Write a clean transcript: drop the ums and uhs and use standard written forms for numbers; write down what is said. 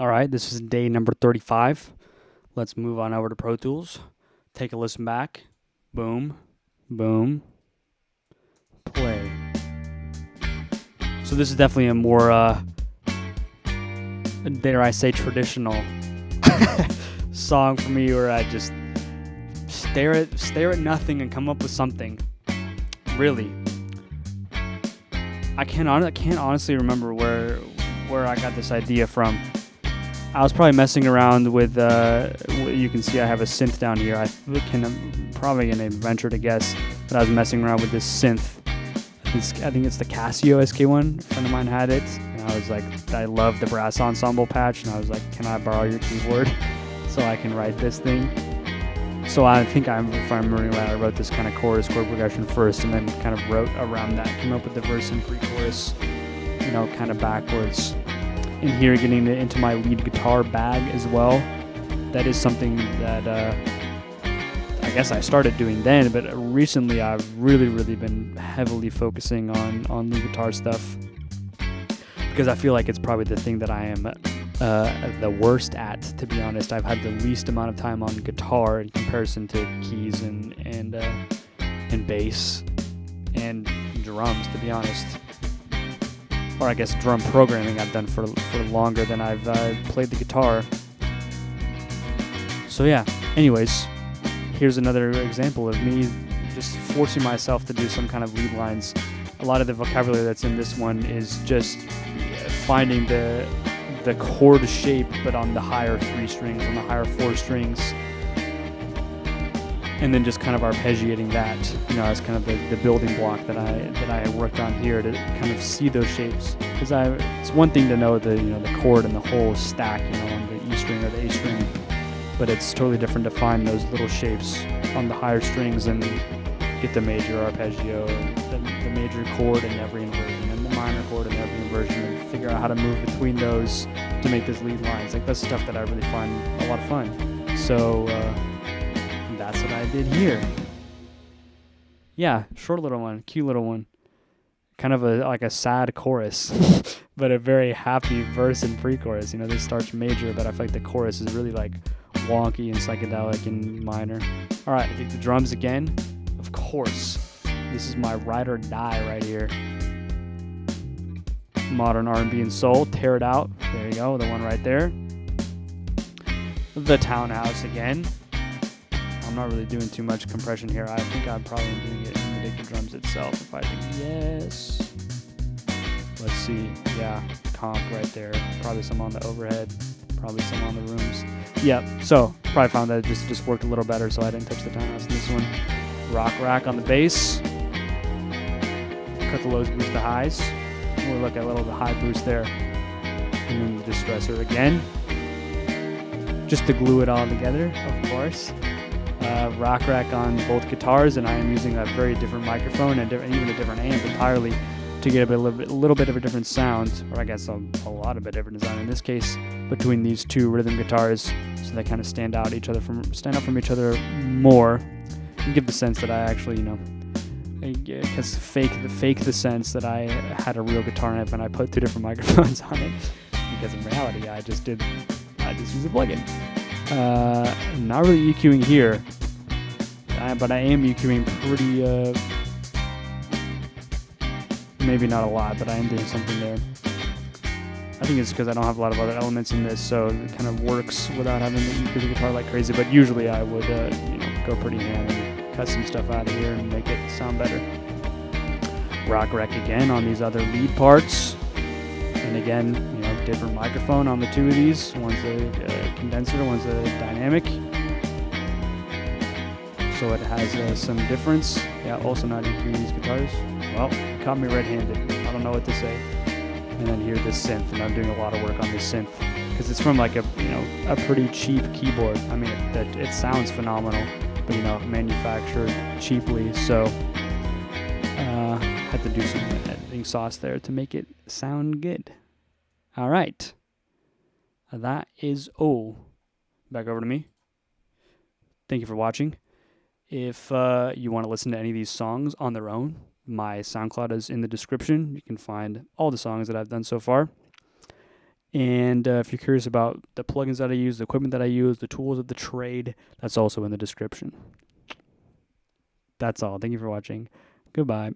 All right, this is day number 35. Let's move on over to Pro Tools. Take a listen back. Boom, boom, play. So this is definitely a more, dare I say, traditional song for me, where I just stare at nothing and come up with something. Really, I can't honestly remember where I got this idea from. I was probably messing around with, you can see I have a synth down here. I'm probably going to venture to guess that I was messing around with this synth. I think it's the Casio SK1. A friend of mine had it, and I was like, I love the brass ensemble patch, and I was like, can I borrow your keyboard so I can write this thing? So I think if I'm remembering right, I wrote this kind of chord progression first, and then kind of wrote around that, came up with the verse and pre-chorus, kind of backwards. In here, getting into my lead guitar bag as well. That is something that I guess I started doing then, but recently I've really been heavily focusing on lead guitar stuff, because I feel like it's probably the thing that I am the worst at, to be honest. I've had the least amount of time on guitar in comparison to keys and bass and drums, to be honest. Or I guess drum programming I've done for longer than I've played the guitar. So yeah, anyways, here's another example of me just forcing myself to do some kind of lead lines. A lot of the vocabulary that's in this one is just finding the chord shape, but on the higher 3 strings, on the higher 4 strings, and then just kind of arpeggiating that, as kind of the building block that I worked on here to kind of see those shapes. Because it's one thing to know the chord and the whole stack, on the E string or the A string, but it's totally different to find those little shapes on the higher strings and get the major arpeggio, the major chord in every inversion, and the minor chord in every inversion, and figure out how to move between those to make those lead lines. Like, that's stuff that I really find a lot of fun. So that's what I did here. Yeah, short little one, cute little one. Kind of like a sad chorus, but a very happy verse and pre-chorus. This starts major, but I feel like the chorus is really like wonky and psychedelic and minor. All right, I think the drums again. Of course, this is my ride or die right here. Modern R&B and soul, Tear It Out. There you go, the one right there. The Townhouse again. I'm not really doing too much compression here. I think I'm probably doing it in the drums itself. If I think yes. Let's see. Yeah, comp right there. Probably some on the overhead. Probably some on the rooms. Yep. So probably found that it just worked a little better, so I didn't touch the Townhouse in this one. Rock rack on the bass. Cut the lows, boost the highs. We'll look at a little the high boost there. And then the Distressor again. Just to glue it all together, of course. Rock rack on both guitars, and I am using a very different microphone and even a different amp entirely to get a little bit of a different sound, or I guess a lot of a different design in this case, between these two rhythm guitars, so they kind of stand out from each other more, and give the sense that I actually, because fake the sense that I had a real guitar amp and I put 2 different microphones on it, because in reality I just used a plugin. Not really EQing here, but I am EQing pretty, maybe not a lot, but I am doing something there. I think it's because I don't have a lot of other elements in this, so it kind of works without having to EQ the guitar like crazy, but usually I would, go pretty ham and cut some stuff out of here and make it sound better. Rock rec again on these other lead parts, and again, different microphone on the 2 of these. One's a condenser, one's a dynamic. So it has some difference. Yeah, also not EQing these guitars. Well, caught me red-handed. I don't know what to say. And then here, this synth, and I'm doing a lot of work on this synth because it's from like a pretty cheap keyboard. I mean, it sounds phenomenal, but manufactured cheaply. So had to do some editing sauce there to make it sound good. All right, that is back over to me. Thank you for watching. If you want to listen to any of these songs on their own, my SoundCloud is in the description. You can find all the songs that I've done so far. And if you're curious about the plugins that I use, the equipment that I use, the tools of the trade, that's also in the description. That's all. Thank you for watching. Goodbye.